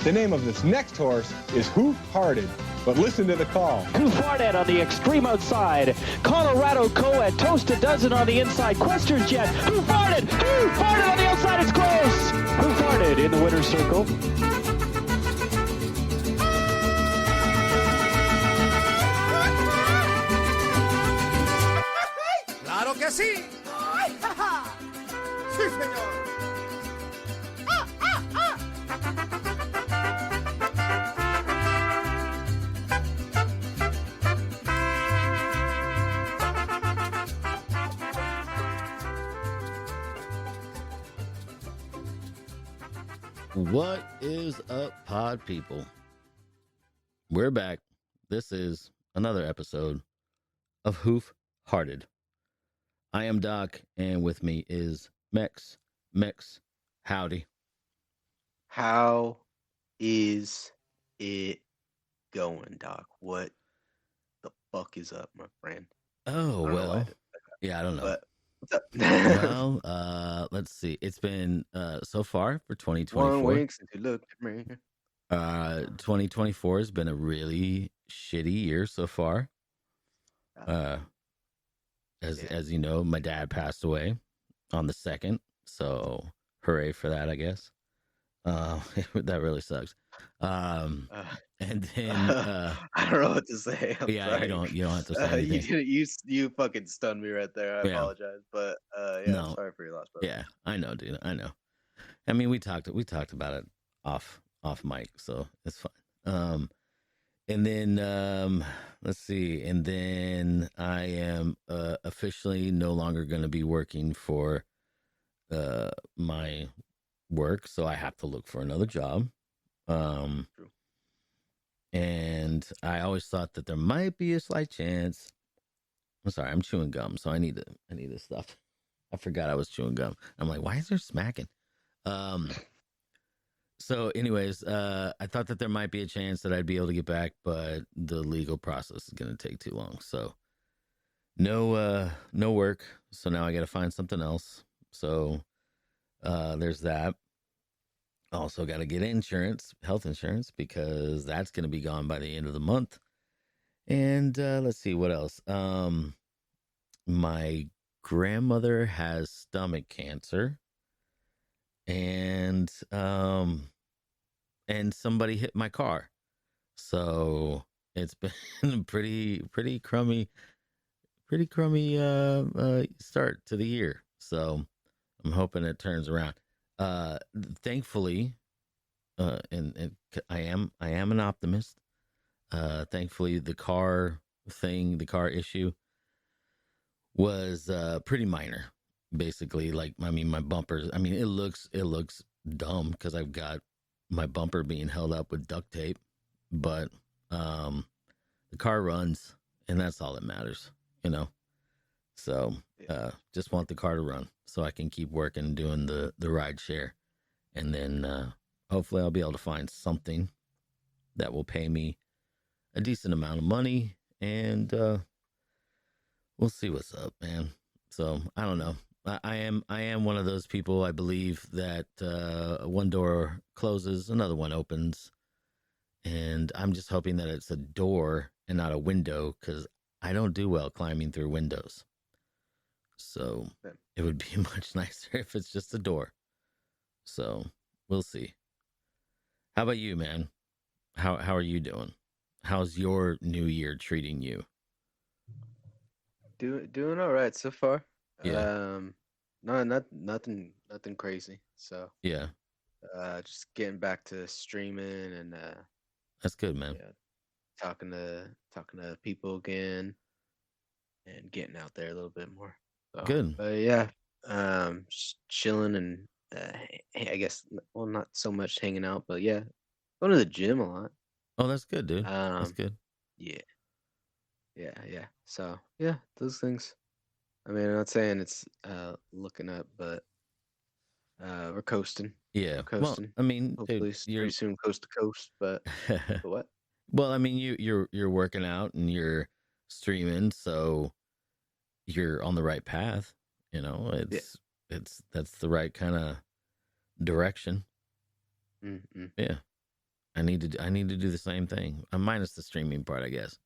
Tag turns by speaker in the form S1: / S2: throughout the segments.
S1: The name of this next horse is Hoof Hearted, but listen to the call.
S2: Hoof Hearted on the extreme outside. Colorado Co-Ed, Toast a Dozen on the inside. Quester's Jet, Hoof Hearted on the outside, it's close. Hoof Hearted in the winner's circle.
S3: ¡Claro que sí! ¡Ay, jaja! ¡Sí, señor!
S4: What is up, pod people? We're back. This is another episode of Hoof Hearted. I am Doc, and with me is Mex. Mex, howdy.
S5: How is it going, Doc? What the fuck is up, my friend?
S4: Oh, well, yeah, I don't know.
S5: But what's up?
S4: Well, let's see. It's been, so far for 2024.
S5: 1 week since you looked at me.
S4: 2024 has been a really shitty year so far. As you know, my dad passed away on the 2nd, so hooray for that, I guess. That really sucks. And then
S5: I don't know what to say. I'm
S4: yeah,
S5: sorry.
S4: you don't have to say anything.
S5: You fucking stunned me right there. I apologize, but yeah,
S4: No.
S5: I'm sorry for your loss, brother.
S4: Yeah, I know, dude. I know. I mean, we talked about it off mic, so it's fine. And then let's see. And then I am officially no longer going to be working for my work, so I have to look for another job.
S5: True.
S4: And I always thought that there might be a slight chance. I'm sorry, I'm chewing gum, so I need to stop. I forgot I was chewing gum. I'm like, why is there smacking? So anyways, I thought that there might be a chance that I'd be able to get back, but the legal process is going to take too long. So no work. So now I got to find something else. So there's that. Also got to get health insurance, because that's going to be gone by the end of the month. And let's see what else. My grandmother has stomach cancer, and somebody hit my car. So it's been pretty crummy start to the year. So I'm hoping it turns around. Thankfully, and I am an optimist. Thankfully, the car issue was pretty minor. Basically, like, I mean, my bumpers. I mean, it looks dumb because I've got my bumper being held up with duct tape, but the car runs, and that's all that matters, you know. So just want the car to run so I can keep working, doing the ride share, and then hopefully I'll be able to find something that will pay me a decent amount of money, and we'll see what's up, man. So I don't know. I am one of those people. I believe that one door closes, another one opens, and I'm just hoping that it's a door and not a window, because I don't do well climbing through windows. So it would be much nicer if it's just a door. So we'll see. How about you, man? How are you doing? How's your new year treating you?
S5: Doing all right so far.
S4: Yeah.
S5: No, nothing crazy. So
S4: Yeah.
S5: just getting back to streaming and
S4: That's good, man.
S5: yeah, talking to people again and getting out there a little bit more. So,
S4: Good.
S5: But yeah, just chilling and I guess, well, not so much hanging out, but yeah, going to the gym a lot.
S4: Oh, that's good, dude. That's
S5: Um,
S4: good.
S5: yeah. So yeah, those things. I mean, I'm not saying it's looking up, but we're coasting.
S4: Yeah.
S5: We're
S4: Well,
S5: coasting.
S4: I mean,
S5: Hopefully,
S4: dude,
S5: pretty soon, coast to coast. But what?
S4: well, I mean, you're working out and you're streaming, so you're on the right path. You know, that's the right kind of direction.
S5: Mm-mm.
S4: Yeah. I need to do the same thing. Minus the streaming part, I guess.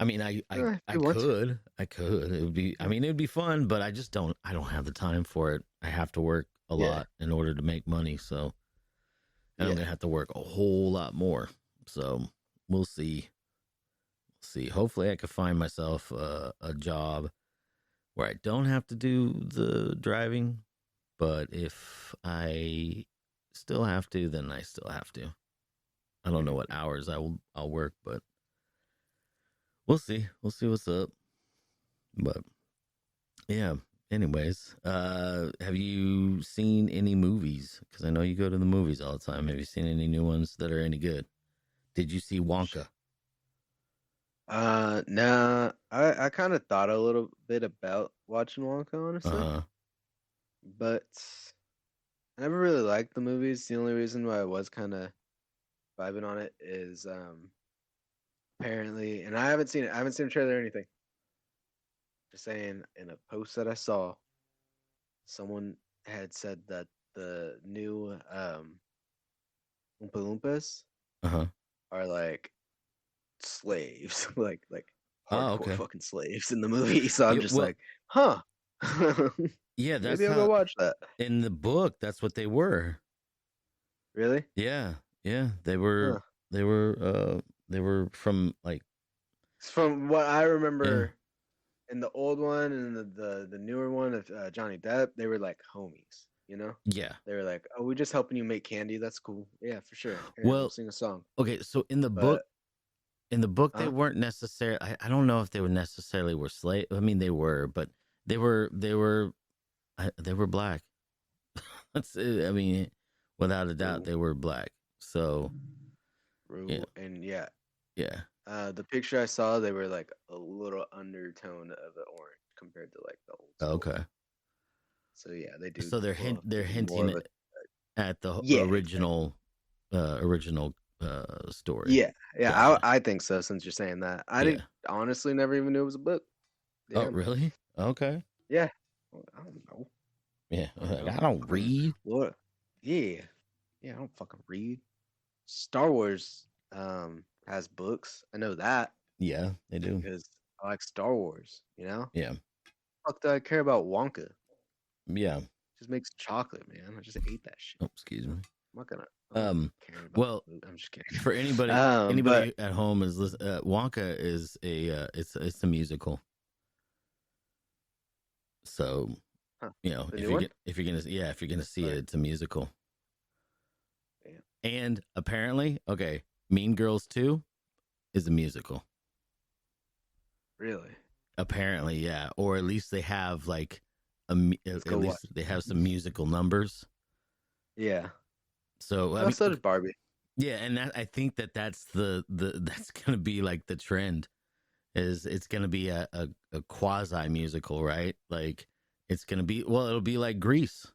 S4: I mean, I
S5: If you want to.
S4: could. It would be. I
S5: Yeah.
S4: mean, it would be fun, but I just don't. I don't have the time for it. I have to work a
S5: Yeah.
S4: lot in order to make money. So, and I'm
S5: Yeah.
S4: gonna have to work a whole lot more. So we'll see. See. Hopefully, I can find myself a job where I don't have to do the driving. But if I still have to, then I still have to. I don't know what hours I'll work, but we'll see. We'll see what's up. But yeah. Anyways, have you seen any movies? Because I know you go to the movies all the time. Have you seen any new ones that are any good? Did you see Wonka?
S5: Nah. I kind of thought a little bit about watching Wonka, honestly,
S4: Uh-huh.
S5: but I never really liked the movies. The only reason why I was kind of vibing on it is apparently, and I haven't seen it. I haven't seen a trailer or anything. Just saying, in a post that I saw, someone had said that the new Oompa Loompas
S4: Uh-huh.
S5: are like slaves, like
S4: Oh,
S5: hardcore
S4: okay.
S5: fucking slaves in the movie. So I'm
S4: Yeah,
S5: just
S4: well,
S5: like, huh.
S4: yeah, that's
S5: Maybe I'll go
S4: how
S5: watch that.
S4: in the book that's what they were.
S5: Really?
S4: Yeah. Yeah, they
S5: Huh.
S4: were they were from like
S5: From what I
S4: yeah.
S5: remember in the old one and the newer one of Johnny Depp, they were like homies, you know?
S4: Yeah.
S5: They were like, "Oh, we're just helping you make candy. That's cool. Yeah, for sure. Here, we'll
S4: Well,
S5: sing a song."
S4: okay, so
S5: But
S4: in the book they
S5: huh?
S4: weren't necessarily I don't know if they were necessarily were slave. I mean they were, but they were black. That's it. I mean, without a doubt
S5: True,
S4: they were black. So, yeah.
S5: true, and yeah.
S4: Yeah.
S5: The picture I saw, they were like a little undertone of the orange compared to like the old school.
S4: Okay.
S5: So yeah, they do
S4: So
S5: pull off
S4: they're
S5: even more
S4: hinting
S5: of a
S4: at the
S5: yeah, exactly.
S4: original story.
S5: Yeah.
S4: Gotcha.
S5: I think so. Since you're saying that, I
S4: Yeah.
S5: didn't honestly never even knew it was a book.
S4: Oh,
S5: Damn.
S4: really? Okay.
S5: Yeah. Well, I don't know.
S4: Yeah.
S5: I don't know.
S4: I don't
S5: I mean,
S4: read.
S5: what? Yeah. Yeah. I don't fucking read. Star Wars has books. I know that
S4: Yeah, they do.
S5: because I like Star Wars. You know.
S4: Yeah.
S5: Fuck do I care about Wonka?
S4: Yeah.
S5: Just makes chocolate, man. I just ate that shit.
S4: Oh, excuse me.
S5: I'm not caring about
S4: Well,
S5: food. I'm just kidding.
S4: for anybody
S5: But
S4: at home is Wonka is it's a musical. So,
S5: huh, the
S4: if
S5: new
S4: you're
S5: one?
S4: if you're gonna see it,
S5: Right.
S4: it's a musical.
S5: Yeah.
S4: And apparently, okay, Mean Girls 2 is a musical.
S5: Really?
S4: Apparently, yeah, or at least they have like
S5: Let's
S4: at
S5: go watch.
S4: least they have some musical numbers.
S5: Yeah.
S4: So I
S5: Oh,
S4: mean,
S5: so did Barbie.
S4: yeah, and I think that's that's gonna be like the trend. Is it's gonna be a quasi musical, right? Like it's gonna be it'll be like Grease,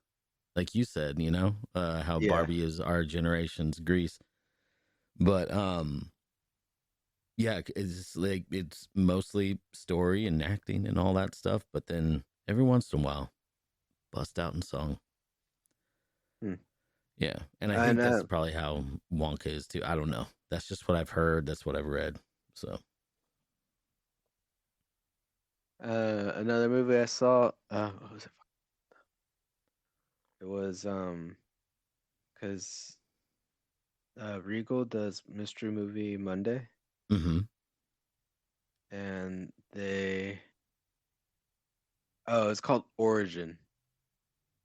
S4: like you said, how
S5: Yeah.
S4: Barbie is our generation's Grease, but yeah, it's like it's mostly story and acting and all that stuff, but then every once in a while, bust out in song.
S5: Hmm.
S4: Yeah, and I
S5: And
S4: think that's probably how Wonka is too. I don't know. That's just what I've heard. That's what I've read. So
S5: another movie I saw. What was it? It was because Regal does mystery movie Monday,
S4: mm-hmm.
S5: and it's called Origin.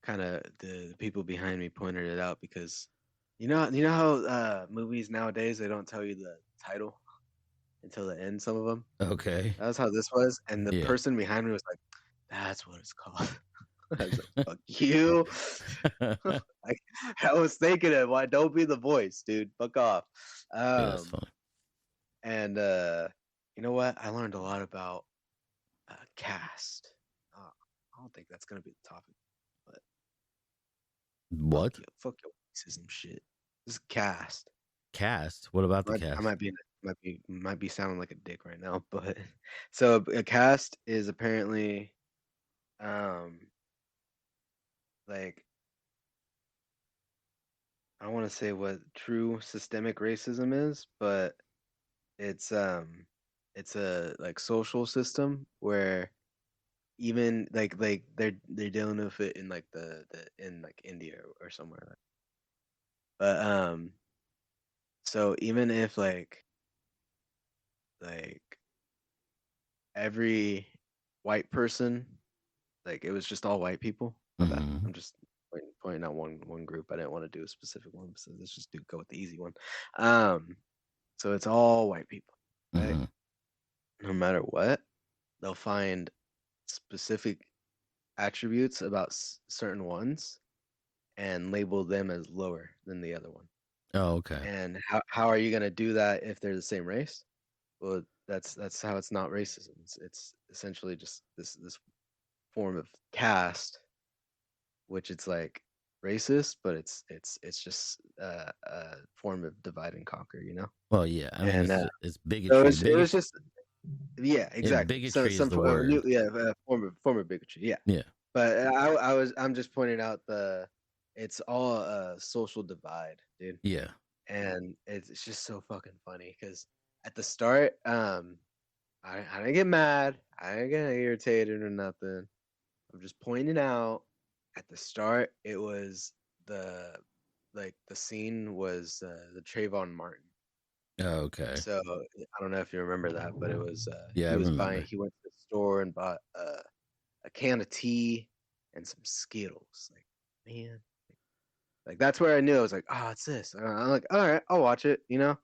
S5: Kind of the people behind me pointed it out because you know how movies nowadays they don't tell you the title until the end. Some of them.
S4: Okay.
S5: That's how this was, and the
S4: Yeah.
S5: person behind me was like, "That's what it's called." I was like, "Fuck you!" I was thinking it. Why don't be the voice, dude? Fuck off.
S4: Yeah, that's fine.
S5: And you know what? I learned a lot about cast. I don't think that's gonna be the topic, but
S4: What?
S5: fuck your racism shit. This is cast.
S4: Cast? What about the
S5: I
S4: cast?
S5: might be sounding like a dick right now, but so a cast is apparently like I don't want to say what true systemic racism is, but it's a like social system where even like they're dealing with it in like the in like India or somewhere like. But so even if like every white person, like it was just all white people. My bad.
S4: Mm-hmm.
S5: I'm just pointing out one group. I didn't want to do a specific one, so let's just go with the easy one. So it's all white people, right?
S4: Mm-hmm.
S5: No matter what, they'll find specific attributes about certain ones and label them as lower than the other one.
S4: Oh, okay.
S5: And how are you going to do that if they're the same race? Well, that's how it's not racism. It's essentially just this form of caste, which it's like racist, but it's just a form of divide and conquer, you know.
S4: Well, yeah. I mean,
S5: And
S4: it's
S5: so
S4: bigotry.
S5: it was
S4: Bigotry.
S5: just yeah, exactly. So
S4: Bigotry is
S5: some
S4: the word.
S5: form of bigotry, yeah.
S4: Yeah.
S5: But I'm just pointing out it's all a social divide, dude.
S4: Yeah.
S5: And it's just so fucking funny because at the start, I didn't get mad, I didn't get irritated or nothing. I'm just pointing out at the start it was the the scene was the Trayvon Martin.
S4: Oh, okay.
S5: So I don't know if you remember that, but it was
S4: Yeah, I remember.
S5: he went to the store and bought a can of tea and some Skittles. Like, man, like that's where I knew I was like, oh, it's this. I'm like, all right, I'll watch it, you know.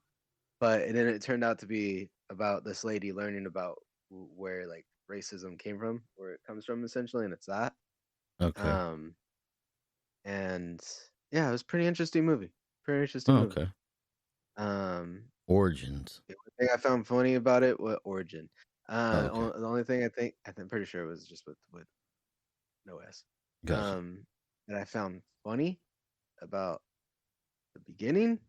S5: But then it turned out to be about this lady learning about where like racism came from, where it comes from essentially, and it's that.
S4: Okay.
S5: Um, and yeah, it was a pretty interesting movie. Pretty interesting
S4: Oh,
S5: movie.
S4: okay.
S5: Um,
S4: Origins.
S5: the only thing I found funny about it was Origin.
S4: Oh, okay.
S5: The only thing I'm pretty sure it was just with no S.
S4: Gotcha.
S5: That I found funny about the beginning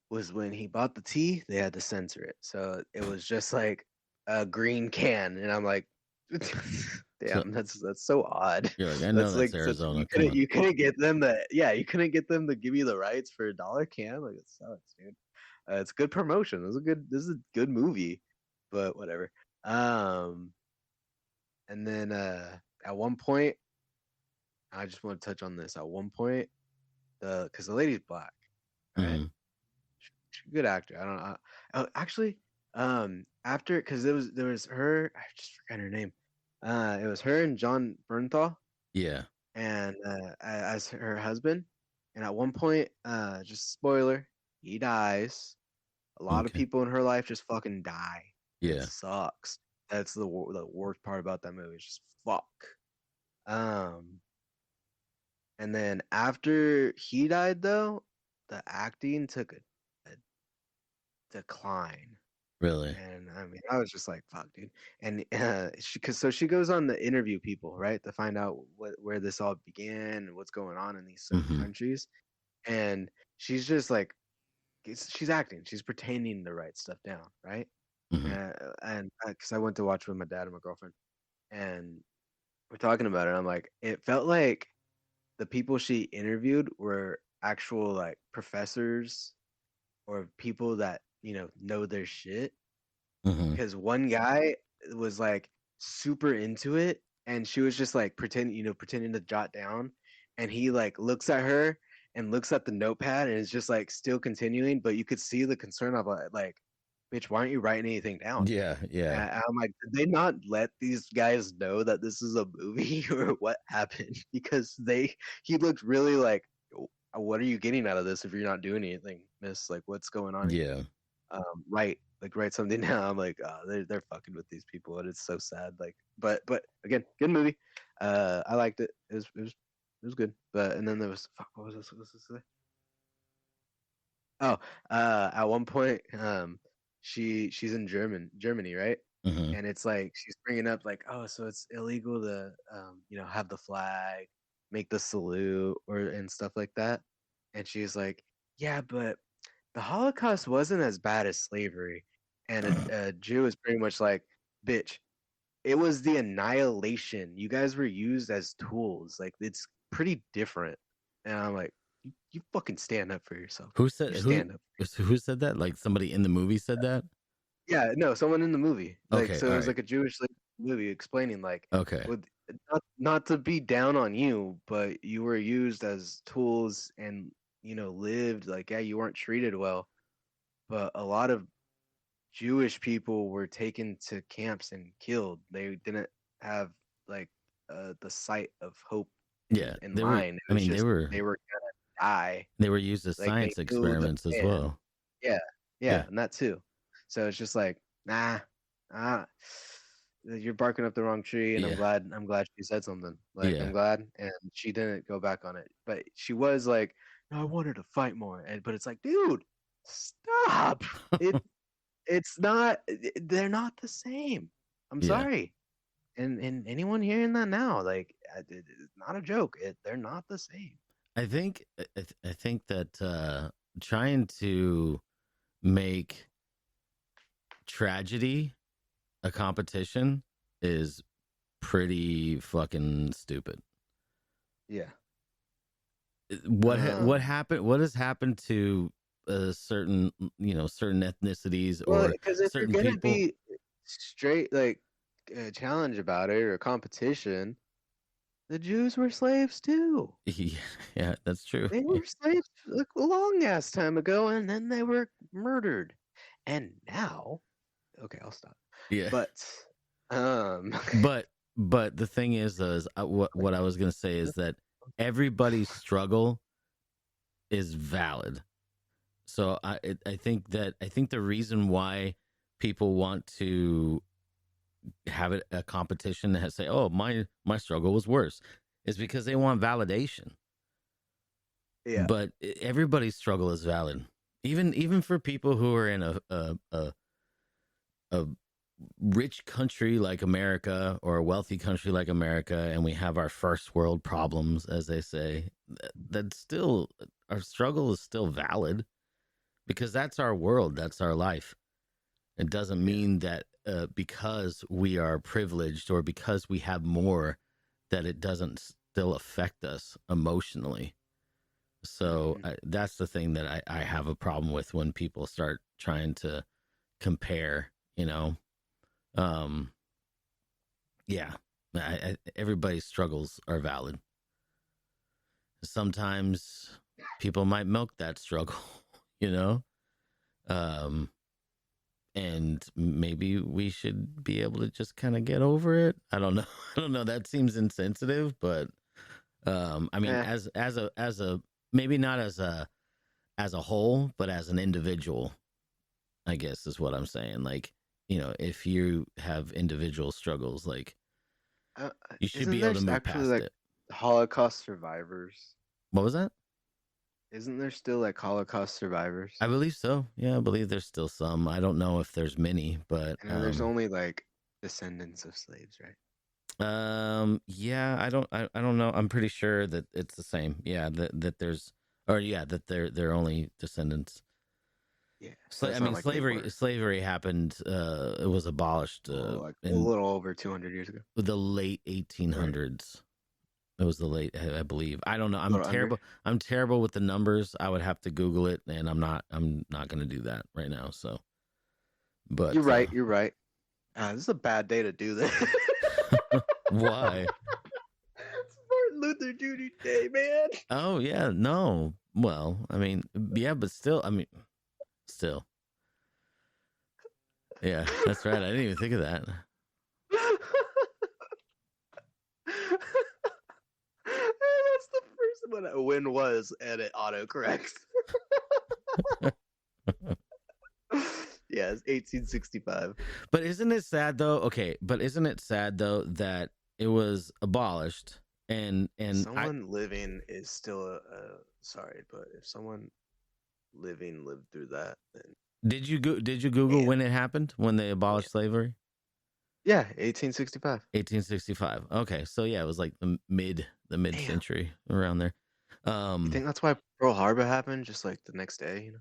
S5: was when he bought the tea, they had to censor it. So it was just like a green can. And I'm like,
S4: So
S5: damn, that's so odd.
S4: you're like, I know
S5: That's
S4: that's
S5: like such
S4: Arizona. Come on.
S5: you couldn't get them you couldn't get them to give you the rights for $1 can. Like it sucks, dude. It's good promotion. This is a good movie, but whatever. Um and then at one point, I just want to touch on this. At one point, because the lady's black, right?
S4: Mm-hmm.
S5: She's a good actor. I don't know. Actually, after because there was her. I just forgot her name. It was her and John Bernthal,
S4: Yeah.
S5: and as her husband. And at one point, just spoiler, he dies. A lot of
S4: Okay.
S5: people in her life just fucking die. It
S4: Yeah.
S5: sucks. That's the worst part about that movie. It's just fuck. Um, and then after he died, though, the acting took a decline.
S4: Really.
S5: And I mean, I was just like, "Fuck, dude!" And she goes on to interview people, right, to find out where this all began and what's going on in these certain
S4: Mm-hmm.
S5: countries. And she's just like, she's acting, she's pretending to write stuff down, right?
S4: Mm-hmm.
S5: And because I went to watch with my dad and my girlfriend, and we're talking about it. I'm like, it felt like the people she interviewed were actual like professors or people that know their shit.
S4: Mm-hmm.
S5: Because one guy was like super into it, and she was just like pretending to jot down, and he like looks at her and looks at the notepad and is just like still continuing, but you could see the concern of like, bitch, why aren't you writing anything down?
S4: Yeah. Yeah.
S5: And I'm like, did they not let these guys know that this is a movie or what happened? Because he looked really like, what are you getting out of this if you're not doing anything, miss? Like, what's going on here?
S4: Yeah.
S5: Write something down. I'm like, oh, they're fucking with these people, and it's so sad. Like, but again, good movie. I liked it. It was good. But and then there was fuck. What was this? What was this? Oh, at one point, she's in Germany, right?
S4: Mm-hmm.
S5: And it's like she's bringing up like, oh, so it's illegal to have the flag, make the salute, and stuff like that. And she's like, yeah, but the Holocaust wasn't as bad as slavery. And a Jew is pretty much like, bitch, it was the annihilation. You guys were used as tools. Like, it's pretty different. And I'm like, you fucking stand up for yourself.
S4: Who
S5: You
S4: said
S5: stand up.
S4: who said that? Like somebody in the movie said that?
S5: Yeah, no, someone in the movie. Like,
S4: Okay,
S5: so it
S4: all
S5: was
S4: right.
S5: like a Jewish like movie explaining like
S4: Okay.
S5: with not to be down on you, but you were used as tools and lived like yeah, you weren't treated well, but a lot of Jewish people were taken to camps and killed. They didn't have like the sight of hope
S4: Yeah,
S5: in
S4: they were.
S5: mind. It
S4: I
S5: was
S4: mean,
S5: just they were gonna die.
S4: they were used as
S5: Like they
S4: science
S5: knew the
S4: experiments as
S5: plan.
S4: well.
S5: Yeah,
S4: Yeah.
S5: yeah, and that too. So it's just like, nah, you're barking up the wrong tree, and
S4: Yeah.
S5: I'm glad she said something. Like
S4: Yeah.
S5: I'm glad, and she didn't go back on it. But she was like, no, I want her to fight more, and but it's like, dude, stop. It's not. They're not the same. I'm
S4: Yeah.
S5: sorry, and anyone hearing that now, like, it's not a joke. They're not the same.
S4: I think that trying to make tragedy a competition is pretty fucking stupid.
S5: Yeah.
S4: What
S5: Um,
S4: happened? What has happened to certain certain ethnicities
S5: Well,
S4: or
S5: because if you're
S4: certain
S5: gonna
S4: people?
S5: be straight like challenge about it or competition, the Jews were slaves too.
S4: Yeah, yeah, that's true.
S5: They were slaves like a long ass time ago, and then they were murdered. And now, okay, I'll stop.
S4: Yeah,
S5: But um,
S4: but the thing is what I was gonna say is that everybody's struggle is valid. So I think the reason why people want to have it a competition that say, oh, my struggle was worse, is because they want validation.
S5: yeah,
S4: But everybody's struggle is valid, even for people who are in a rich country like America or a wealthy country like America, and we have our first world problems, as they say. That's still, our struggle is still valid because that's our world, that's our life. It doesn't mean that because we are privileged or because we have more, that it doesn't still affect us emotionally. So that's the thing that I have a problem with when people start trying to compare, yeah, everybody's struggles are valid. Sometimes people might milk that struggle, you know? And maybe we should be able to just kind of get over it. I don't know. I don't know. That seems insensitive, but I mean,
S5: eh,
S4: as a maybe not as a whole, but as an individual, I guess is what I'm saying. Like, if you have individual struggles, like
S5: uh,
S4: you should
S5: isn't
S4: be
S5: there
S4: able to move
S5: actually
S4: past
S5: like
S4: it.
S5: Holocaust survivors?
S4: What was that?
S5: Isn't there still like Holocaust survivors?
S4: I believe so. Yeah, I believe there's still some. I don't know if there's many, but
S5: And there's only like descendants of slaves, right?
S4: yeah, I don't know. I'm pretty sure that it's the same. Yeah, that there's, or yeah, that they're only descendants.
S5: Yeah. So it's
S4: I
S5: not
S4: mean,
S5: like they were
S4: slavery happened. It was abolished
S5: like a
S4: in
S5: little over 200 years ago.
S4: the late 1800s. It was the late, I believe. I don't know.
S5: A
S4: I'm
S5: little under.
S4: terrible. I'm terrible with the numbers. I would have to Google it, and I'm not. I'm not going to do that right now. So, but
S5: You're right. You're right. This is a bad day to do this.
S4: why?
S5: It's Martin Luther Jr. Day, man.
S4: Oh yeah, no. Well, I mean, yeah, but still, I mean, still, yeah, that's right. I didn't even think of that.
S5: That's the first one I win was, and it autocorrects. Yeah, it's 1865.
S4: But isn't it sad though? Okay, but isn't it sad though that it was abolished and
S5: Someone living is still sorry, but if someone living lived through that, then
S4: did you Google
S5: man.
S4: when it happened, when they abolished slavery?
S5: Yeah, 1865.
S4: 1865. Okay, so yeah, it was like the mid century around there.
S5: You think that's why Pearl Harbor happened just like the next day?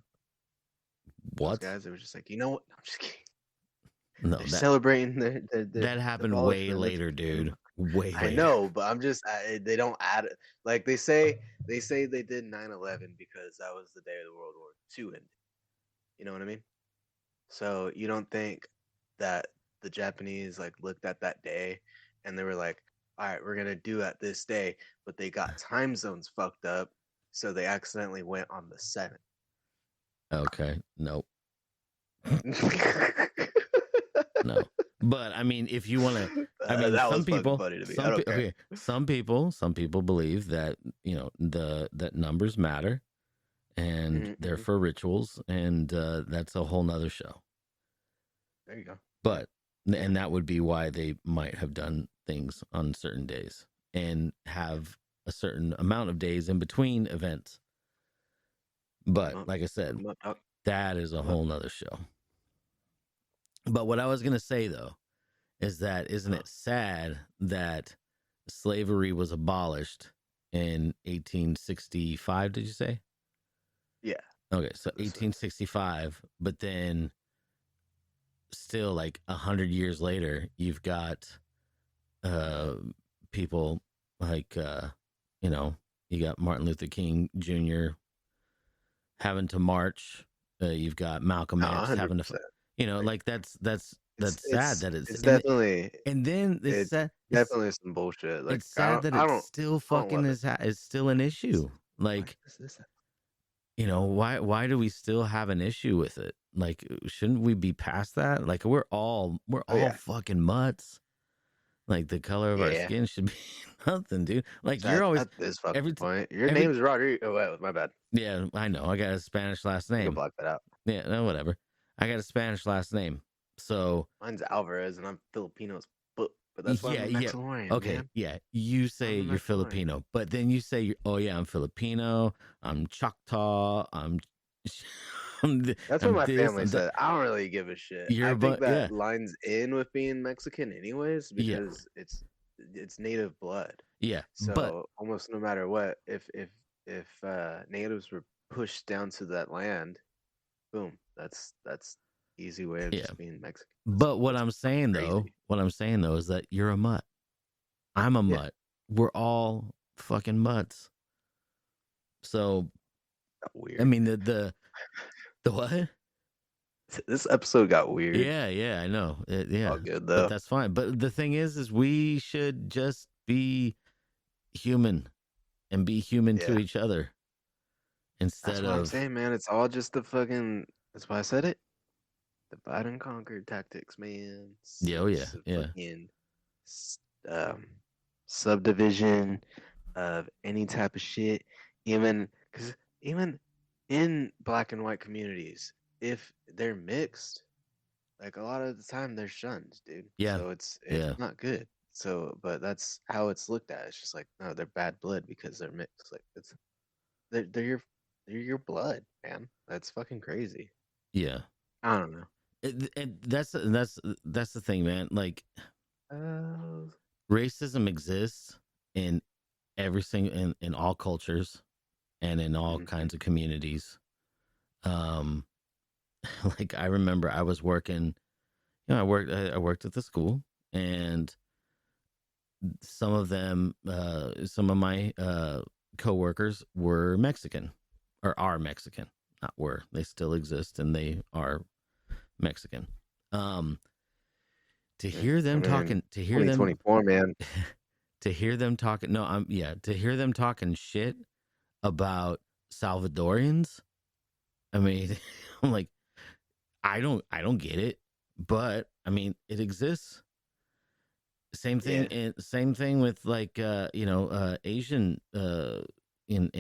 S4: What?
S5: Those guys, they were just like, you know what? I'm just kidding.
S4: No,
S5: They're celebrating the
S4: that happened way
S5: abolishment,
S4: later, dude. Way
S5: I
S4: later.
S5: know, but they don't add it. Like they say they did 9/11 because that was the day of the World War II ending. You know what I mean? So you don't think that the Japanese like looked at that day and they were like, all right, we're gonna do at this day, but they got time zones fucked up, so they accidentally went on the 7th.
S4: Okay. Nope. No. But I mean, if you want to, I mean,
S5: that
S4: some
S5: was fucking
S4: people,
S5: funny to me. I don't care.
S4: okay, some people believe that that numbers matter, and they're
S5: Mhm.
S4: for rituals, and that's a whole nother show.
S5: There you go.
S4: But and that would be why they might have done things on certain days and have a certain amount of days in between events. But like I said, that is a whole nother show. But what I was gonna say though is that isn't it sad that slavery was abolished in 1865? Did you say?
S5: Yeah.
S4: Okay, so 1865, but then still like 100 years later, you've got people like you got Martin Luther King Jr. having to march. You've got Malcolm X having to, like that's sad that
S5: it's definitely
S4: and then it's sad,
S5: definitely some bullshit. Like
S4: it's sad that it's still fucking is still an issue. Like, why do we still have an issue with it? Like, shouldn't we be past that? Like, we're all fucking mutts. Like, the color of our skin should be nothing, dude. Like, you're always
S5: at this fucking point. Your name is Rodrigo. Oh, my bad.
S4: Yeah, I know. I got a Spanish last name.
S5: You can block that out.
S4: Yeah, no, whatever. I got a Spanish last name. So
S5: mine's Alvarez, and I'm Filipino, but that's why I'm Mexican.
S4: Okay,
S5: man.
S4: yeah. You say you're Filipino, but then you say, "Oh yeah, I'm Filipino. I'm Choctaw. I'm."
S5: That's what my family said. I don't really give a shit. I think that lines in with being Mexican, anyways, because it's native blood.
S4: Yeah,
S5: so
S4: but
S5: almost no matter what, if natives were pushed down to that land, boom, that's easy way of just being Mexican.
S4: But what I'm saying though is that you're a mutt. I'm a mutt. We're all fucking mutts. So
S5: weird.
S4: I mean the what?
S5: This episode got weird.
S4: Yeah, I know.
S5: All good though.
S4: But that's fine. But the thing is we should just be human and be human to each other instead
S5: that's what I'm saying, man. It's all just the fucking. That's why I said it. Divide and conquer tactics, man.
S4: Fucking,
S5: subdivision of any type of shit, even in black and white communities, if they're mixed, like a lot of the time they're shunned, dude.
S4: Yeah.
S5: So it's not good. So, but that's how it's looked at. It's just like, no, they're bad blood because they're mixed. Like they're your blood, man. That's fucking crazy.
S4: Yeah.
S5: I don't know.
S4: And that's the thing, man. Like, racism exists in every single in all cultures and in all kinds of communities. Like I remember I was working, I worked at the school, and some of my coworkers were Mexican, or are Mexican, not were. They still exist, and they are Mexican. To hear them talking, to hear them
S5: 2024, man.
S4: To hear them talking, to hear them talking shit about Salvadorians. I mean, I'm like, I don't get it, but I mean, it exists. Same thing. Same thing with like Asian in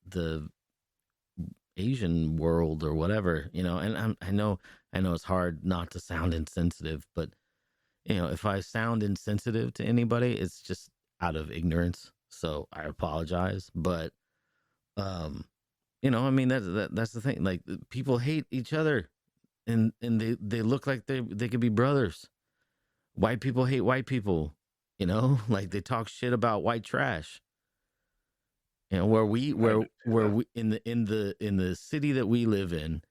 S4: the Asian world or whatever, and I know it's hard not to sound insensitive, but if I sound insensitive to anybody, it's just out of ignorance. So I apologize, but I mean that's the thing. Like, people hate each other, and they look like they could be brothers. White people hate white people, like they talk shit about white trash. Where we in the city that we live in,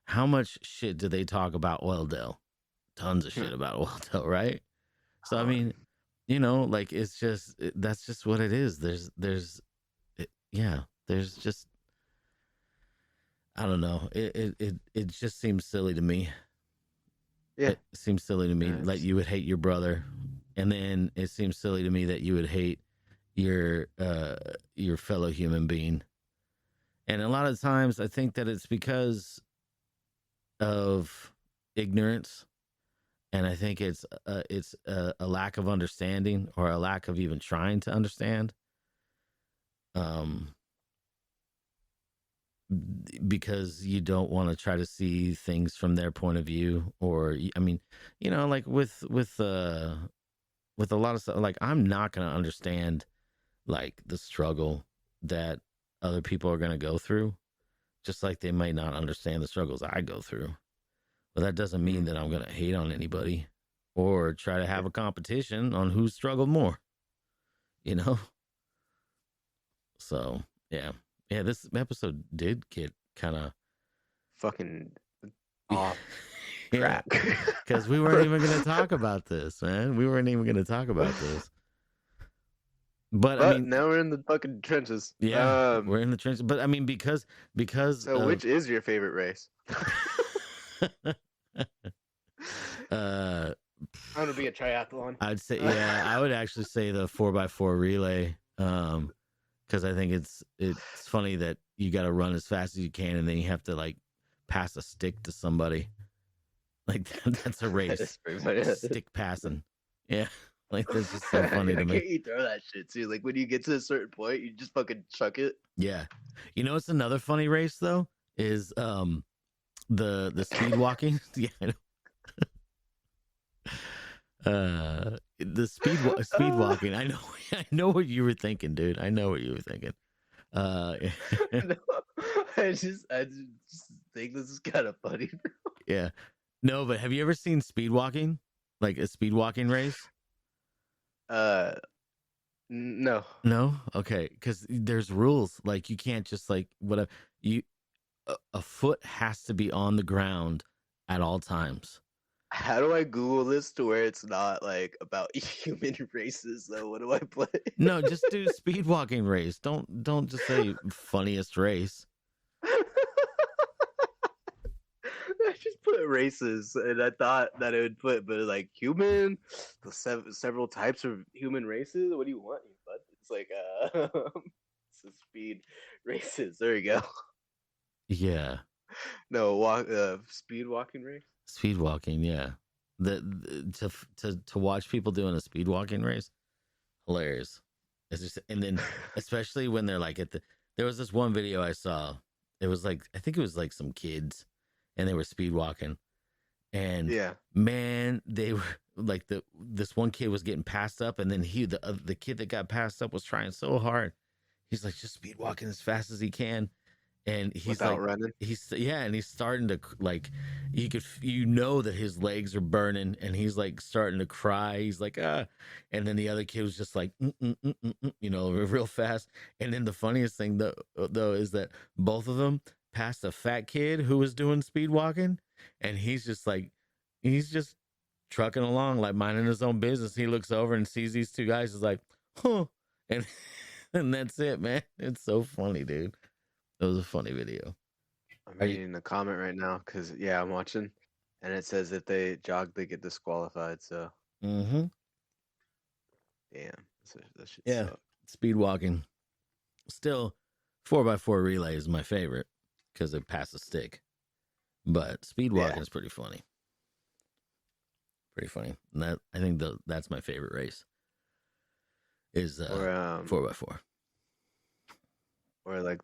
S4: how much shit do they talk about Oildale? Tons of shit about Oildale, right? So I mean, You know, like it's just that's just what it is. There's just I don't know. It just seems silly to me.
S5: Yeah.
S4: It seems silly to me.
S5: Yeah,
S4: Like you would hate your brother, and then it seems silly to me that you would hate your fellow human being. And a lot of times, I think that it's because of ignorance, and I think it's a lack of understanding or a lack of even trying to understand. Because you don't want to try to see things from their point of view, or I mean, you know, like with a lot of stuff, like I'm not going to understand like the struggle that other people are going to go through, just like they might not understand the struggles I go through. But that doesn't mean that I'm going to hate on anybody or try to have a competition on who struggled more, you know? So, yeah. Yeah, this episode did get kind of
S5: fucking off
S4: yeah,
S5: track.
S4: because we weren't even going to talk about this, man. We weren't even going to talk about this. But I mean,
S5: now we're in the fucking trenches.
S4: yeah, we're in the trenches. But I mean, because
S5: So which is your favorite race?
S4: I'm
S5: gonna be a triathlon.
S4: I'd say I would actually say the 4x4 relay, because I think it's funny that you got to run as fast as you can, and then you have to like pass a stick to somebody. Like that's a race. Stick passing. Yeah. Like that's just so funny to me.
S5: Can't you throw that shit too? Like when you get to a certain point, you just fucking chuck it.
S4: Yeah. You know what's another funny race though? Is the speed walking. Yeah, I know. The speed walking. I know what you were thinking, dude. I know what you were thinking.
S5: No, I just think this is kind of funny, bro.
S4: Yeah. No, but have you ever seen speed walking? Like a speed walking race?
S5: No.
S4: No? Okay, cuz there's rules. Like you can't just like whatever a foot has to be on the ground at all times.
S5: How do I Google this to where it's not like about human races though? What do I put?
S4: No, just do speed walking race. Don't just say funniest race.
S5: I just put races, and I thought that it would put, but like human, the several types of human races. What do you want, you bud? It's like it's a speed races. There you go.
S4: Yeah.
S5: No, speed walking race.
S4: Speed walking, yeah. To watch people doing a speed walking race, hilarious. It's just, and then especially when they're like there was this one video I saw. It was like I think it was like some kids, and they were speed walking, and
S5: Yeah,
S4: man, they were like this one kid was getting passed up, and then the kid that got passed up was trying so hard. He's like just speed walking as fast as he can. And he's
S5: without
S4: like
S5: running.
S4: and he's starting to like you know that his legs are burning, and he's like starting to cry. He's like and then the other kid was just like you know, real fast. And then the funniest thing though is that both of them passed a fat kid who was doing speed walking, and he's just trucking along like minding his own business. He looks over and sees these two guys, is like, huh, and and that's it, man. It's so funny, dude. It was a funny video.
S5: I'm reading the comment right now because I'm watching, and it says if they jog, they get disqualified. So, damn, that shit sucks.
S4: Speed walking. Still, 4x4 relay is my favorite because it passes stick. But speed walking is pretty funny. Pretty funny. And I think that's my favorite race. Is 4x4.
S5: Or like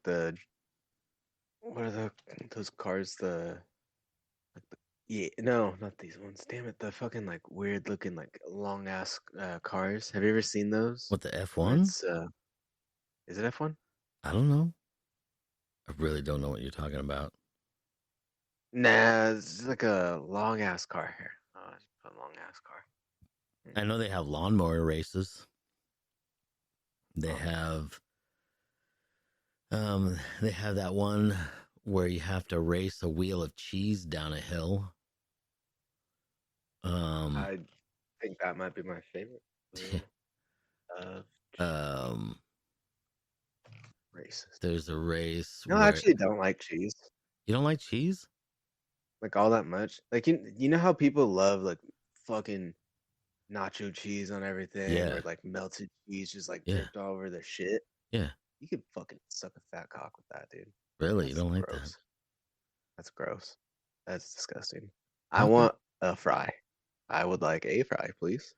S5: what are those cars? No, not these ones. Damn it, the fucking like weird looking like long ass cars. Have you ever seen those?
S4: What, the F1?
S5: Is it F1?
S4: I don't know. I really don't know what you're talking about.
S5: Nah, it's like a long ass car here. Oh, it's a long ass car.
S4: I know they have lawnmower races. They have that one where you have to race a wheel of cheese down a hill.
S5: I think that might be my favorite. Of
S4: Um,
S5: racist.
S4: there's a race
S5: No, I
S4: where
S5: actually don't like cheese
S4: you don't like cheese.
S5: like all that much. Like you know how people love like fucking nacho cheese on everything
S4: Yeah,
S5: or like melted cheese just like
S4: yeah,
S5: dripped all over their shit.
S4: yeah.
S5: You could fucking suck a fat cock with that, dude.
S4: Really, you
S5: That's
S4: don't like that?
S5: gross. That's gross. That's disgusting. I
S4: Okay,
S5: want a fry. I would like a fry, please.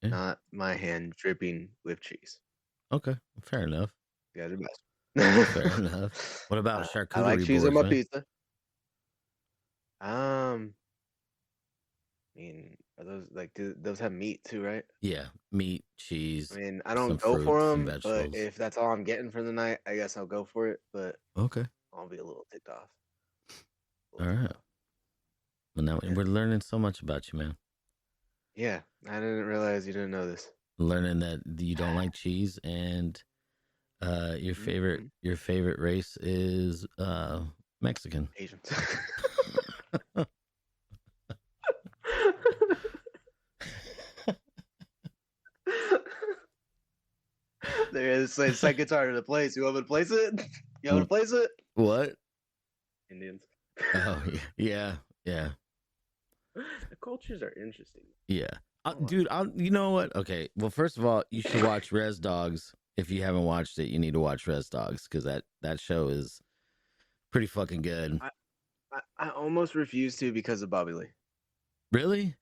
S4: yeah,
S5: Not my hand dripping with cheese.
S4: okay. Fair enough.
S5: You guys are
S4: Fair
S5: best.
S4: enough. What about
S5: I like
S4: charcuterie
S5: cheese on
S4: boards,
S5: my
S4: man?
S5: pizza. I mean, are those like do those have meat too, right?
S4: Yeah, meat,
S5: I
S4: cheese,
S5: mean, I
S4: some
S5: don't go for
S4: fruits, some
S5: them, but
S4: vegetables.
S5: if that's all I'm getting for the night, I guess I'll go for it. But
S4: Okay,
S5: I'll be a little ticked off. A
S4: all
S5: little
S4: right.
S5: ticked off.
S4: Well, now
S5: Yeah.
S4: we're learning so much about you, man.
S5: Yeah, I didn't realize you didn't know this.
S4: Learning that you don't like cheese, and your favorite
S5: Mhm.
S4: your favorite race is Mexican.
S5: Asians. There is a second guitar to place. You want me to place it? You want me to place it?
S4: What?
S5: Indians.
S4: Oh yeah, yeah,
S5: The cultures are interesting.
S4: yeah.
S5: Hold on.
S4: Dude, you know what? Okay, well, first of all, you should watch Res Dogs. If you haven't watched it, you need to watch Res Dogs because that show is pretty fucking good.
S5: I almost refused to because of Bobby Lee.
S4: Really?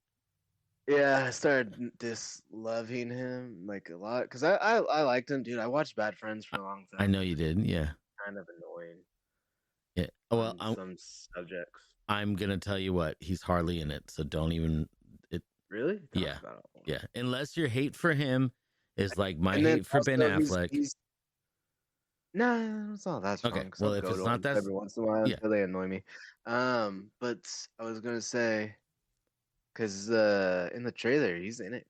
S5: Yeah, I started disloving him like a lot because I liked him, dude. I watched Bad Friends for a long
S4: I
S5: time.
S4: know you did. Yeah,
S5: Kind of annoying
S4: yeah. Well,
S5: on some subjects.
S4: I'm gonna tell you what. He's hardly in it, so don't even. It.
S5: Really? Talk
S4: Yeah,
S5: about it.
S4: yeah. Unless your hate for him is like my
S5: And then
S4: hate for Ben
S5: also
S4: Affleck.
S5: he's nah, it's not that strong
S4: Okay,
S5: because
S4: well,
S5: I'll
S4: if
S5: go
S4: it's
S5: to
S4: not
S5: him
S4: that,
S5: every once in a while
S4: yeah,
S5: until they annoy me. But I was gonna say because in the trailer he's in it.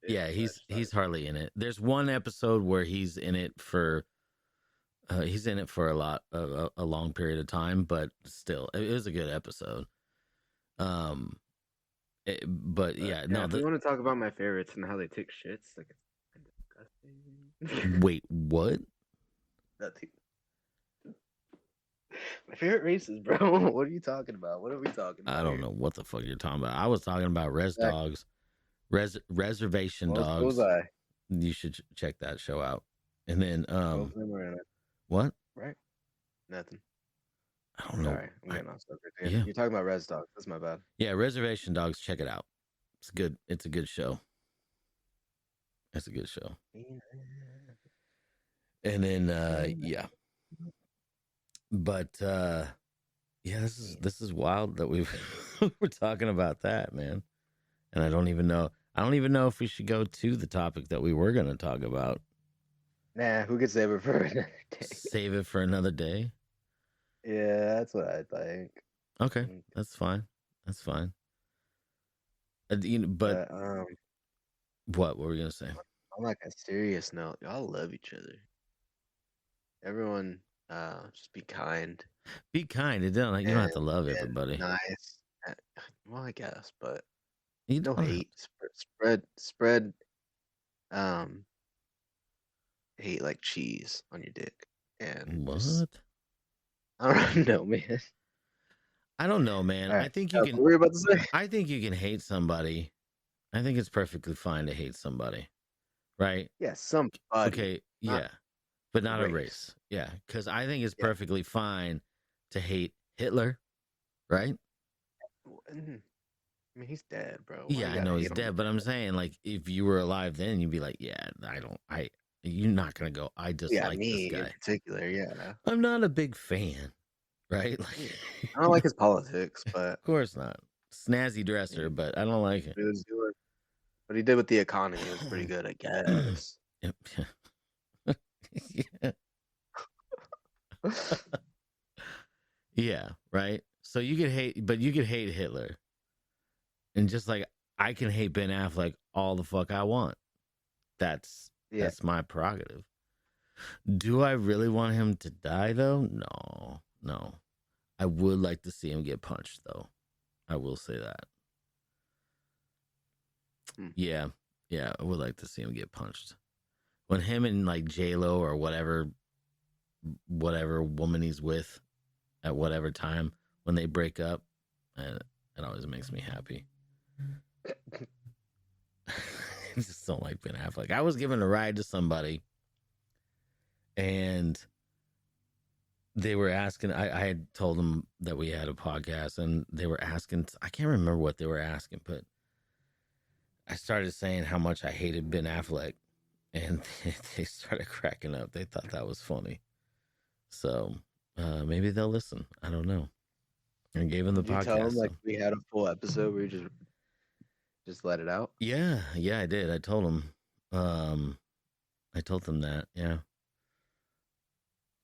S4: yeah,
S5: So I just thought
S4: he's hardly in it. There's one episode where he's in it for a long period of time, but still, it was a good episode. Um, but
S5: But
S4: yeah,
S5: yeah,
S4: no.
S5: if we want to talk about my favorites and how they take shits, like it's disgusting.
S4: Wait, what?
S5: Nothing. My favorite races, bro. What are you talking about? What are we talking about
S4: I don't
S5: here?
S4: know what the fuck you're talking about. I was talking about Res
S5: Exactly.
S4: Dogs, Reservation
S5: What was
S4: Dogs.
S5: I?
S4: You should check that show out. And then
S5: Both of them were in it,
S4: what?
S5: right? Nothing.
S4: I don't know.
S5: Sorry, I'm getting off subject.
S4: Yeah.
S5: You're talking about Res Dogs. That's my bad.
S4: Yeah, Reservation Dogs. Check it out. It's good. It's a good show. It's a good show. And then yeah, but yeah, this is wild that we're talking about that, man. And I don't even know if we should go to the topic that we were going to talk about.
S5: Nah, who could save it for another day?
S4: Save it for another day.
S5: Yeah, that's what I think.
S4: Okay, that's fine. That's fine. But what were we gonna say?
S5: on like a serious note, y'all love each other. Everyone, just be kind.
S4: Be kind. You don't have to love
S5: and
S4: everybody.
S5: nice. Well, I guess, but
S4: You
S5: no
S4: don't
S5: hate. Spread hate like cheese on your dick. And
S4: what?
S5: just, I don't know, man.
S4: I don't know, man.
S5: All
S4: I
S5: right,
S4: think you
S5: what
S4: can.
S5: were you about to say?
S4: I think you can hate somebody. I think it's perfectly fine to hate somebody, right?
S5: Yeah, somebody.
S4: Okay,
S5: not
S4: yeah, but not a
S5: race.
S4: race. Yeah, because I think it's
S5: Yeah.
S4: perfectly fine to hate Hitler, right?
S5: I mean, he's dead, bro. Why
S4: Yeah,
S5: you
S4: I
S5: gotta
S4: know
S5: hate
S4: he's
S5: him?
S4: dead, but I'm saying like if you were alive then, you'd be like, yeah, you're not gonna go. I
S5: Yeah,
S4: dislike
S5: me
S4: this
S5: in
S4: guy.
S5: particular. Yeah,
S4: I'm not a big fan, right? Like,
S5: I don't like his politics, but
S4: of course not. Snazzy dresser, but I don't like it.
S5: he was doing what he did with the economy was pretty good, I guess.
S4: Yep. Yeah. Yeah, right. So you could hate, but you could hate Hitler, and just like I can hate Ben Affleck all the fuck I want. That's my prerogative. Do I really want him to die though? No. I would like to see him get punched though. I will say that. Yeah. Yeah, I would like to see him get punched. When him and like J-Lo or whatever woman he's with at whatever time, when they break up, and it always makes me happy. I just don't like Ben Affleck. I was giving a ride to somebody, and they were asking. I had told them that we had a podcast, and they were asking. I can't remember what they were asking, but I started saying how much I hated Ben Affleck, and they started cracking up. They thought that was funny. So maybe they'll listen. I don't know. I gave them the
S5: Did you
S4: podcast.
S5: tell them like
S4: so.
S5: we had a full episode where you just let it out?
S4: Yeah, I did. I told them. I told them that. Yeah.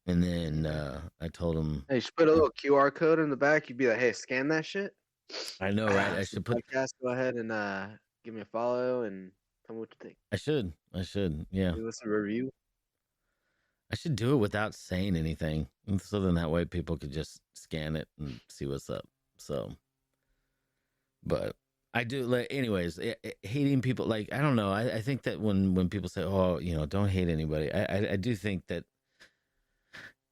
S4: And then I told them.
S5: Hey, you should put a little QR code in the back. You'd be like, "Hey, scan that shit."
S4: I know, right? I should put.
S5: Podcast. Go ahead and give me a follow and tell me what you think.
S4: I should. Yeah.
S5: Give us a review.
S4: I should do it without saying anything, and so then that way people could just scan it and see what's up. So, but I do. Like, anyways, hating people, like, I don't know. I think that when people say, "Oh, don't hate anybody," I do think that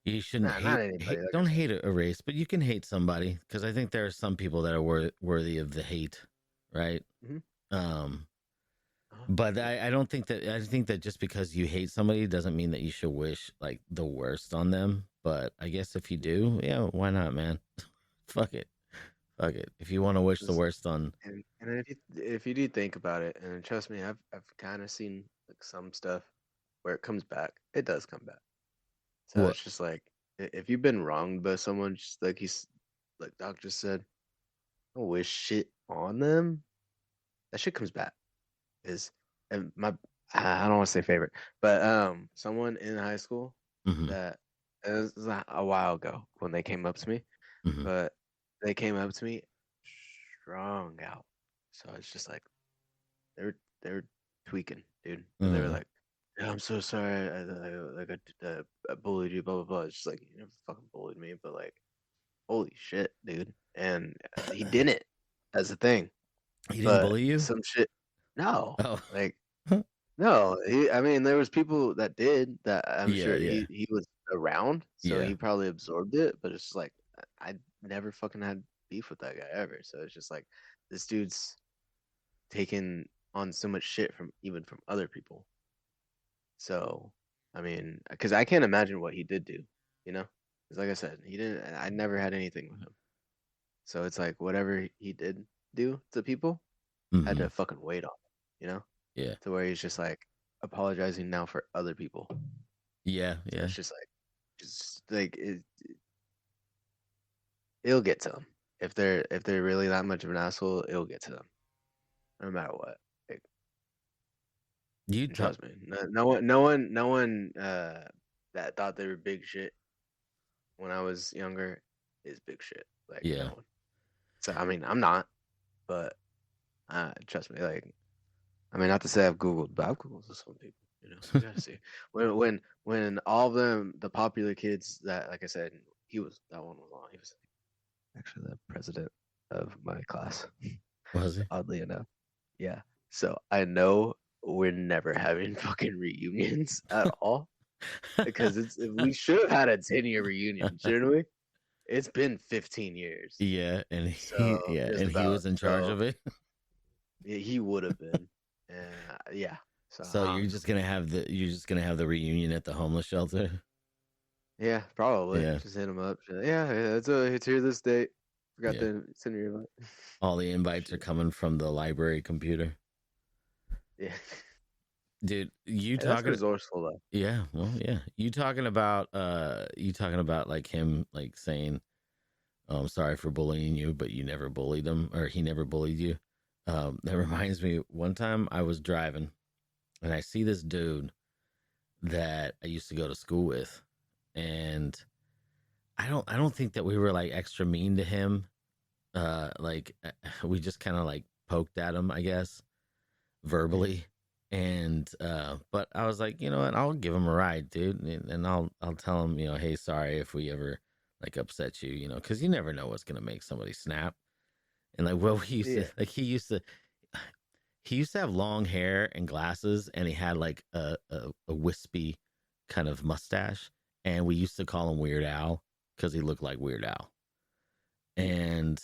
S4: you shouldn't
S5: Not anybody, like
S4: don't hate a race, but you can hate somebody, because I think there are some people that are worthy of the hate, right?
S5: Mhm.
S4: But I don't think that. I think that just because you hate somebody doesn't mean that you should wish like the worst on them. But I guess if you do, yeah, why not, man? Fuck it. If you want to wish the worst on,
S5: And if you do think about it, and trust me, I've kind of seen like some stuff where it comes back. It does come back. So
S4: What?
S5: it's just like if you've been wronged by someone, just like Doc just said, don't wish shit on them. That shit comes back. And I don't want to say favorite, but someone in high school
S4: Mhm.
S5: that it was a while ago when they came up to me,
S4: Mhm.
S5: but they came up to me strong out. So it's just like they're tweaking, dude. And they were
S4: Mhm.
S5: like, "Yeah, I'm so sorry. I bullied you, blah blah blah." It's just like, you never fucking bullied me, but like, holy shit, dude. And he didn't. That's the thing.
S4: He didn't
S5: But
S4: bully you?
S5: some shit. No,
S4: Oh,
S5: like no. I mean, there was people that did that. I'm
S4: yeah,
S5: sure
S4: yeah,
S5: he was around, so
S4: yeah.
S5: he probably absorbed it. But it's just like I never fucking had beef with that guy ever. So it's just like this dude's taking on so much shit from other people. So I mean, because I can't imagine what he did do. You know, because like I said, he didn't. I never had anything with him. So it's like whatever he did do to people had
S4: Mhm.
S5: to fucking wait on him, you know?
S4: Yeah,
S5: To where he's just like apologizing now for other people.
S4: yeah,
S5: So
S4: yeah.
S5: it's just like it'll get to them. If they're really that much of an asshole, it'll get to them, no matter what. Like,
S4: You
S5: and
S4: talk.
S5: trust me, no one that thought they were big shit when I was younger is big shit. Like no
S4: Yeah.
S5: one. So I mean, I'm not, but trust me, like I mean, not to say I've Googled, but I've Googled some people. You gotta see when all of them, the popular kids that, like I said, that one was on. He was actually the president of my class.
S4: Was he?
S5: Oddly enough, yeah. So I know we're never having fucking reunions at all because we should have had a 10-year reunion, shouldn't we? It's been 15 years,
S4: Yeah, and
S5: so just
S4: and he
S5: about.
S4: was in charge
S5: So
S4: of it.
S5: he would have been, yeah. So
S4: So you're just gonna have the reunion at the homeless shelter.
S5: yeah, probably.
S4: Yeah,
S5: Just hit him up. Yeah, it's here this date. Forgot
S4: yeah.
S5: to send your invite.
S4: All the invites are coming from the library computer.
S5: Yeah,
S4: Dude,
S5: hey, that's resourceful though.
S4: yeah, well, yeah. You talking about like him like saying, "Oh, I'm sorry for bullying you, but you never bullied him, or he never bullied you." That reminds me, one time I was driving and I see this dude that I used to go to school with, and I don't think that we were like extra mean to him. We just kind of like poked at him, I guess, verbally. And but I was like, you know what, I'll give him a ride, dude, and I'll tell him, hey, sorry if we ever like upset you, because you never know what's gonna make somebody snap. And like, well, we used to
S5: Yeah,
S4: like he used to he used to have long hair and glasses, and he had like a wispy kind of mustache, and we used to call him Weird Al because he looked like Weird Al. And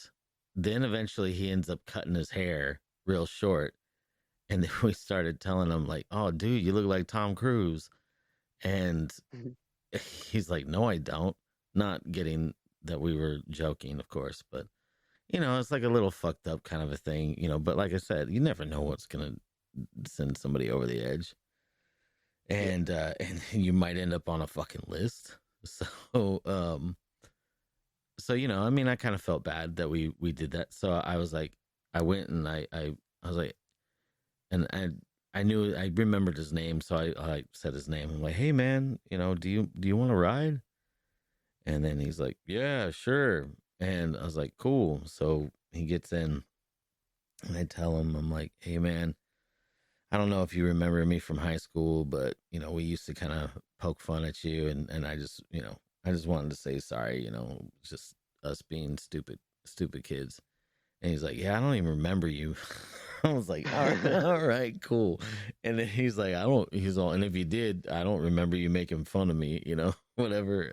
S4: then eventually he ends up cutting his hair real short, and then we started telling him like, "Oh, dude, you look like Tom Cruise," and he's like, "No, I don't." Not getting that we were joking, of course, but it's like a little fucked up kind of a thing, But like I said, you never know what's gonna send somebody over the edge, and and you might end up on a fucking list. So, I mean, I kind of felt bad that we did that. So I was like, I went and I was like, and I knew I remembered his name, so I said his name. I'm like, hey man, do you want to ride? And then he's like, yeah, sure. And I was like, cool. So he gets in, and I tell him, I'm like, hey man, I don't know if you remember me from high school, but we used to kind of poke fun at you, and I just I just wanted to say sorry, just us being stupid kids. And he's like, yeah, I don't even remember you. I was like, all right, cool. And then he's like, he's all, and if you did, I don't remember you making fun of me, whatever.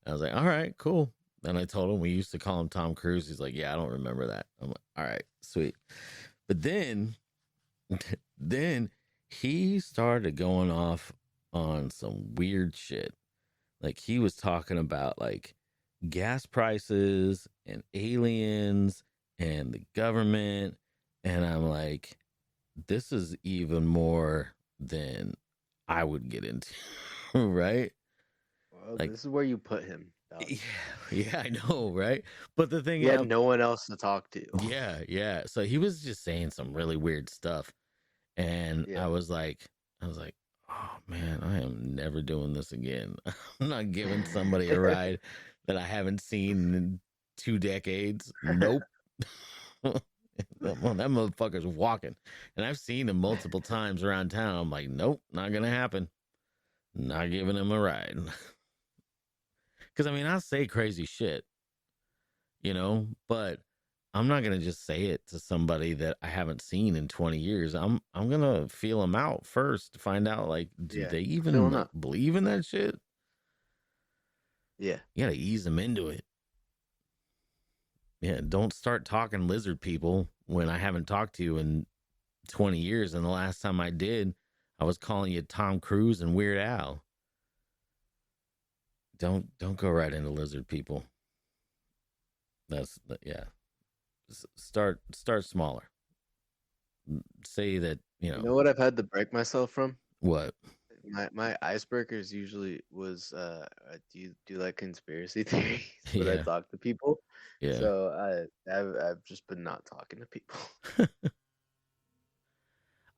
S4: I was like, all right, cool. And I told him we used to call him Tom Cruise. He's like, yeah, I don't remember that. I'm like, all right, sweet. But then he started going off on some weird shit. Like he was talking about like gas prices and aliens and the government. And I'm like, this is even more than I would get into, right?
S5: Well,
S4: Like,
S5: this is where you put him, dog.
S4: yeah, I know, right? But the thing,
S5: He had no one else to talk to.
S4: yeah. So he was just saying some really weird stuff, and
S5: Yeah.
S4: I was like, oh man, I am never doing this again. I'm not giving somebody a ride that I haven't seen in 2 decades. Nope. That motherfucker's walking, and I've seen him multiple times around town. I'm like, nope, not gonna happen. Not giving him a ride. Because I mean, I say crazy shit, but I'm not gonna just say it to somebody that I haven't seen in 20 years. I'm gonna feel them out first to find out, like, do they even like, believe in that shit?
S5: Yeah,
S4: you gotta ease them into it. Yeah, don't start talking lizard people when I haven't talked to you in 20 years, and the last time I did, I was calling you Tom Cruise and Weird Al. Don't go right into lizard people. Yeah. Start smaller. Say that,
S5: You know what I've had to break myself from?
S4: What?
S5: My icebreakers usually was do you like conspiracy theories when I talk to people?
S4: Yeah.
S5: So I've just been not talking to people.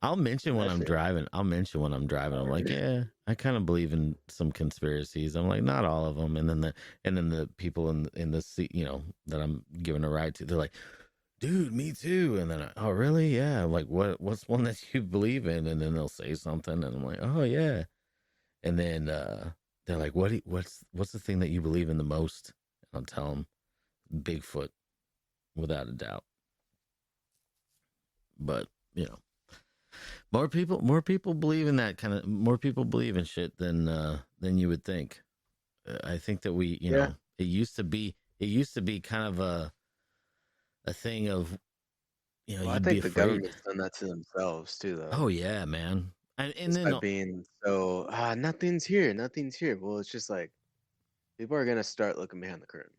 S4: I'll mention when I'm driving. I'm like, yeah, I kind of believe in some conspiracies. I'm like, not all of them. And then the people in the seat, that I'm giving a ride to, they're like, dude, me too. And then, oh really? Yeah. I'm like, what's one that you believe in? And then they'll say something, and I'm like, oh yeah. And then they're like, what's the thing that you believe in the most? And I'll tell them Bigfoot, without a doubt. But more people believe in that kind of. More people believe in shit than you would think. I think that we, it used to be kind of a thing of,
S5: well, I think the government's done that to themselves too, though.
S4: Oh yeah, man. And then
S5: by being so nothing's here. Well, it's just like people are gonna start looking behind the curtain.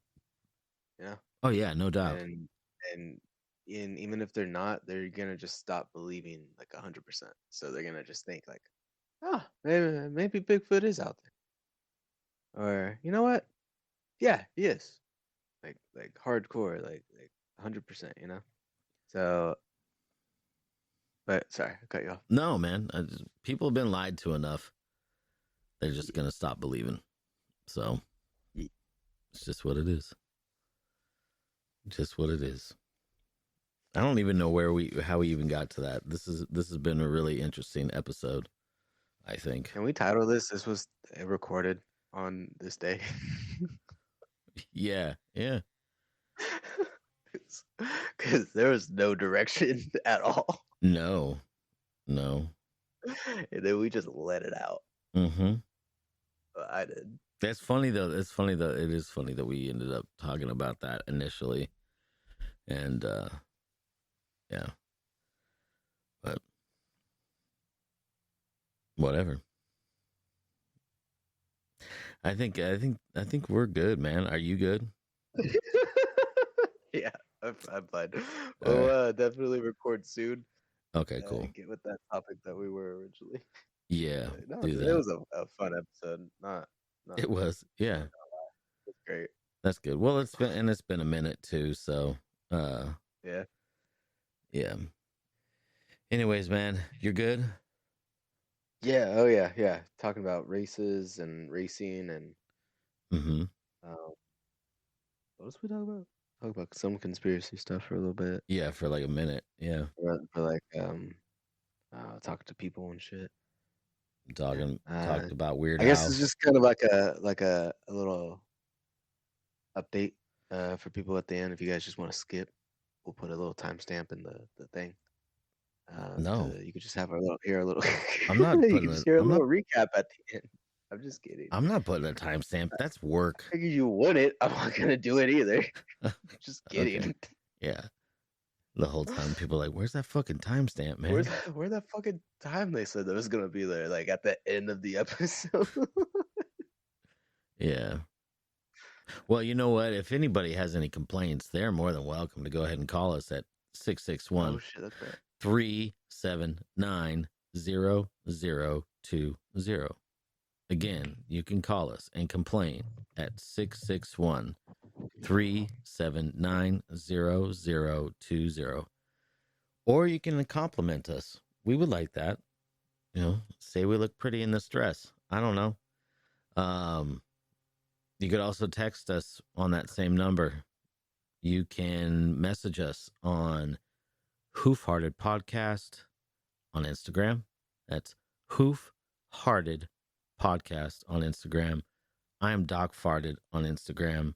S5: Yeah.
S4: Oh yeah, no doubt.
S5: And even if they're not, they're gonna just stop believing like 100%. So they're gonna just think like, maybe Bigfoot is out there, or you know what? Yeah, he is. Like hardcore, like 100%. So. But sorry, I cut you off.
S4: No, man. People have been lied to enough. They're just gonna stop believing. So it's just what it is. Just what it is. I don't even know how we even got to that. This has been a really interesting episode, I think.
S5: Can we title this? This was recorded on this day.
S4: Yeah.
S5: because there was no direction at all,
S4: No.
S5: and then we just let it out.
S4: Mm-hmm.
S5: I did.
S4: That's funny though. It's funny though. It is funny that we ended up talking about that initially, and yeah, but whatever. I think we're good, man. Are you good?
S5: Yeah, I'm fine. We'll definitely record soon.
S4: Okay, cool.
S5: Get with that topic that we were originally.
S4: Yeah,
S5: No,
S4: do
S5: it
S4: that.
S5: was a fun episode. Not
S4: It was, yeah.
S5: It was great.
S4: That's good. Well, it's been a minute too, so
S5: Yeah.
S4: yeah. Anyways, man, you're good?
S5: Yeah. Oh yeah. Yeah. Talking about races and racing and
S4: Mm-hmm.
S5: what else we talk about? Talk about some conspiracy stuff for a little bit.
S4: Yeah, for like a minute. Yeah.
S5: For like talking to people and shit.
S4: Talked about Weird
S5: I guess
S4: Al.
S5: it's just kind of like a little update for people at the end. If you guys just want to skip, we'll put a little timestamp in the thing.
S4: No.
S5: You could just have a little.
S4: I'm not
S5: you
S4: putting
S5: can
S4: it.
S5: just hear a
S4: I'm
S5: little
S4: not.
S5: recap at the end. I'm just kidding.
S4: I'm not putting a timestamp. That's work.
S5: I figure you want it. I'm not gonna do it either. Just kidding.
S4: Okay. Yeah. The whole time, people are like, "Where's that fucking timestamp, man?"
S5: Where's that fucking time they said that was gonna be there? Like at the end of the episode.
S4: Yeah. Well, you know what? If anybody has any complaints, they're more than welcome to go ahead and call us at 661
S5: Oh shit, that's right.
S4: 379 0020. Again, you can call us and complain at 661 379 0020. Or you can compliment us. We would like that. You know, say we look pretty in this dress. I don't know. You could also text us on that same number. You can message us on Hoofhearted Podcast on Instagram. That's Hoofhearted Podcast on Instagram. I am Doc Farted on Instagram.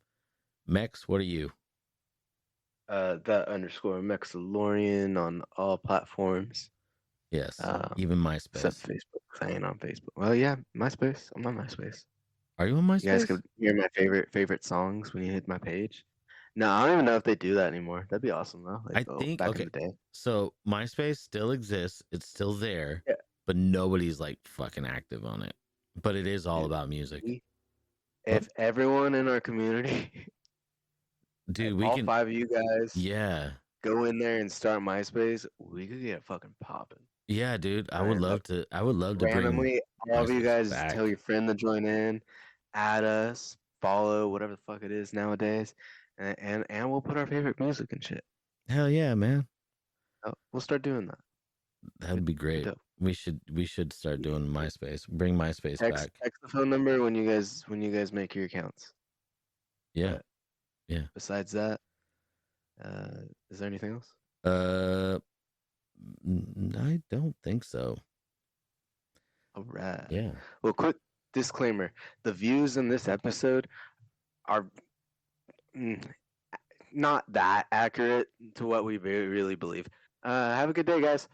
S4: Mex, what are you?
S5: That _ Mexalorian on all platforms.
S4: Yes, even MySpace.
S5: Except Facebook. I ain't on Facebook. Well, yeah, MySpace. I'm on MySpace.
S4: Are you on MySpace?
S5: You guys could hear my favorite songs when you hit my page. No, I don't even know if they do that anymore. That'd be awesome though. Like,
S4: I think
S5: back in the day.
S4: So MySpace still exists. It's still there.
S5: Yeah.
S4: But nobody's like fucking active on it. But it is all about music.
S5: If everyone in our community,
S4: dude, we
S5: all
S4: can
S5: 5 of you guys,
S4: go
S5: in there and start MySpace, we could get fucking popping.
S4: Yeah, dude. I would love to
S5: randomly
S4: bring
S5: all of you guys
S4: back.
S5: Tell your friend to join in, add us, follow, whatever the fuck it is nowadays, and we'll put our favorite music and shit.
S4: Hell yeah, man.
S5: We'll start doing that.
S4: That would be great. We should start doing MySpace. Bring MySpace back.
S5: Text the phone number when you guys make your accounts.
S4: Yeah. Yeah.
S5: Besides that, is there anything else?
S4: I don't think so.
S5: All right.
S4: Yeah.
S5: Well, quick disclaimer: the views in this episode are not that accurate to what we really believe. Have a good day, guys.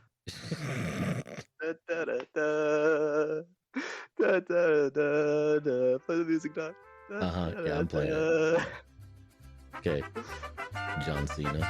S5: Da, da, da, da. Da, da, da, da. Play the music, Doc.
S4: Yeah, I'm playing it. Okay. John Cena.